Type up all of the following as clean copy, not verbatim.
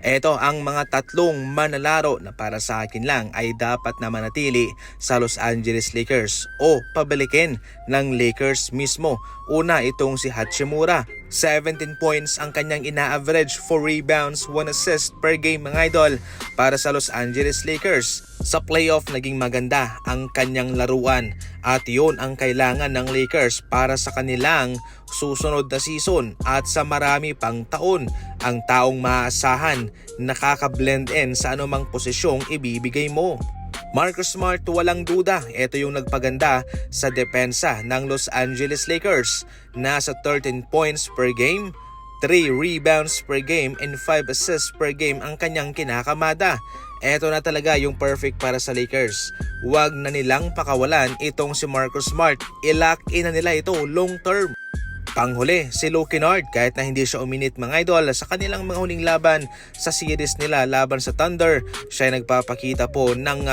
Ito ang mga tatlong manlalaro na para sa akin lang ay dapat na manatili sa Los Angeles Lakers o pabalikin ng Lakers mismo. Una, itong si Hachimura. 17 points ang kanyang ina-average, 4 rebounds, 1 assist per game mga idol para sa Los Angeles Lakers. Sa playoff naging maganda ang kanyang laruan at yun ang kailangan ng Lakers para sa kanilang susunod na season at sa marami pang taon. Ang taong maaasahan, nakaka-blend in sa anumang posisyong ibibigay mo. Marcus Smart, walang duda, ito yung nagpaganda sa depensa ng Los Angeles Lakers. Nasa 13 points per game, 3 rebounds per game and 5 assists per game ang kanyang kinakamada. Ito na talaga yung perfect para sa Lakers. Huwag na nilang pakawalan itong si Marcus Smart. I-lock in na nila ito long term. Panghuli, si Luke Kennard, kahit na hindi siya uminit mga idol sa kanilang mga huling laban sa series nila laban sa Thunder, siya ay nagpapakita po ng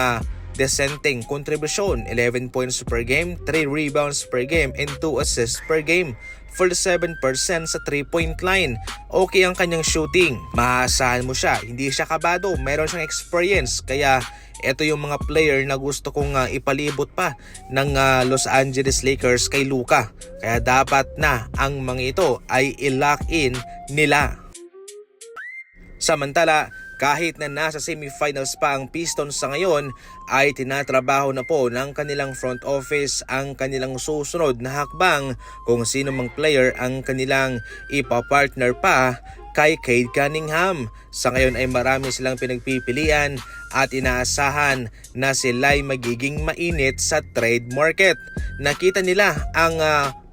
dissenting kontribusyon. 11 points per game, 3 rebounds per game and 2 assists per game. 47% sa 3-point line. Okay ang kanyang shooting. Maasahan mo siya, hindi siya kabado, meron siyang experience. Kaya ito yung mga player na gusto kong ipalibot pa ng Los Angeles Lakers kay Luka. Kaya dapat na ang mga ito ay i-lock in nila. Samantala, kahit na nasa semifinals pa ang Pistons sa ngayon, ay tinatrabaho na po ng kanilang front office ang kanilang susunod na hakbang kung sino mang player ang kanilang ipapartner pa kay Cade Cunningham. Sa ngayon ay marami silang pinagpipilian at inaasahan na sila'y magiging mainit sa trade market. Nakita nila ang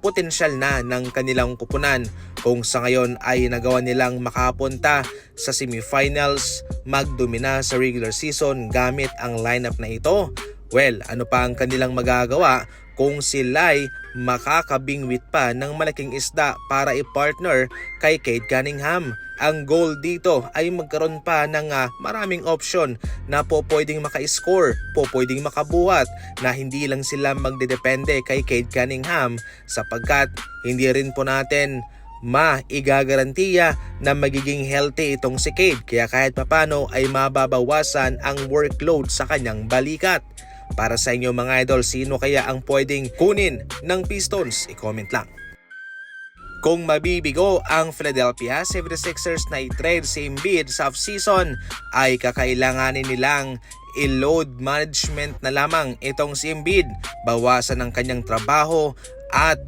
potensyal na ng kanilang kupunan kung sa ngayon ay nagawa nilang makapunta sa semifinals, magdomina sa regular season gamit ang lineup na ito. Well, ano pa ang kanilang magagawa kung sila'y makakabingwit pa ng malaking isda para i-partner kay Cade Cunningham? Ang goal dito ay magkaroon pa ng maraming option na po pwedeng maka-score, po pwedeng makabuhat, na hindi lang sila magdedepende kay Cade Cunningham sapagkat hindi rin po natin maigagarantiya na magiging healthy itong si Cade. Kaya kahit papano ay mababawasan ang workload sa kanyang balikat. Para sa inyo mga idol, sino kaya ang pwedeng kunin ng Pistons? I-comment lang. Kung mabibigo ang Philadelphia 76ers na i-trade si Embiid sa off-season, ay kakailanganin nilang i-load management na lamang itong si Embiid. Bawasan ang kanyang trabaho at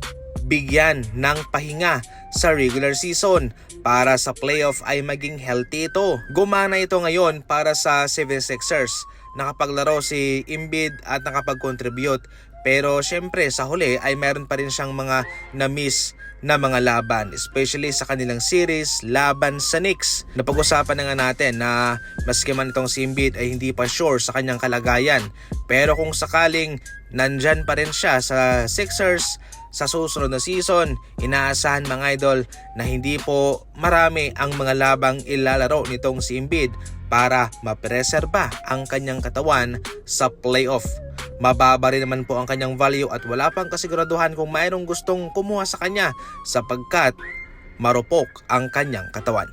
bigyan ng pahinga sa regular season para sa playoff ay maging healthy ito. Gumana ito ngayon para sa 76ers. Nakapaglaro si Embiid at nakapag-contribute, pero syempre sa huli ay meron pa rin siyang mga na-miss na mga laban, especially sa kanilang series laban sa Knicks. Napag-usapan na nga natin na maski man itong si Embiid ay hindi pa sure sa kanyang kalagayan, pero kung sakaling nandyan pa rin siya sa Sixers sa susunod na season, inaasahan mga idol na hindi po marami ang mga labang ilalaro nitong si Embiid para mapreserba ang kanyang katawan sa playoff. Mababa rin naman po ang kanyang value at wala pang kasiguraduhan kung mayroong gustong kumuha sa kanya sapagkat marupok ang kanyang katawan.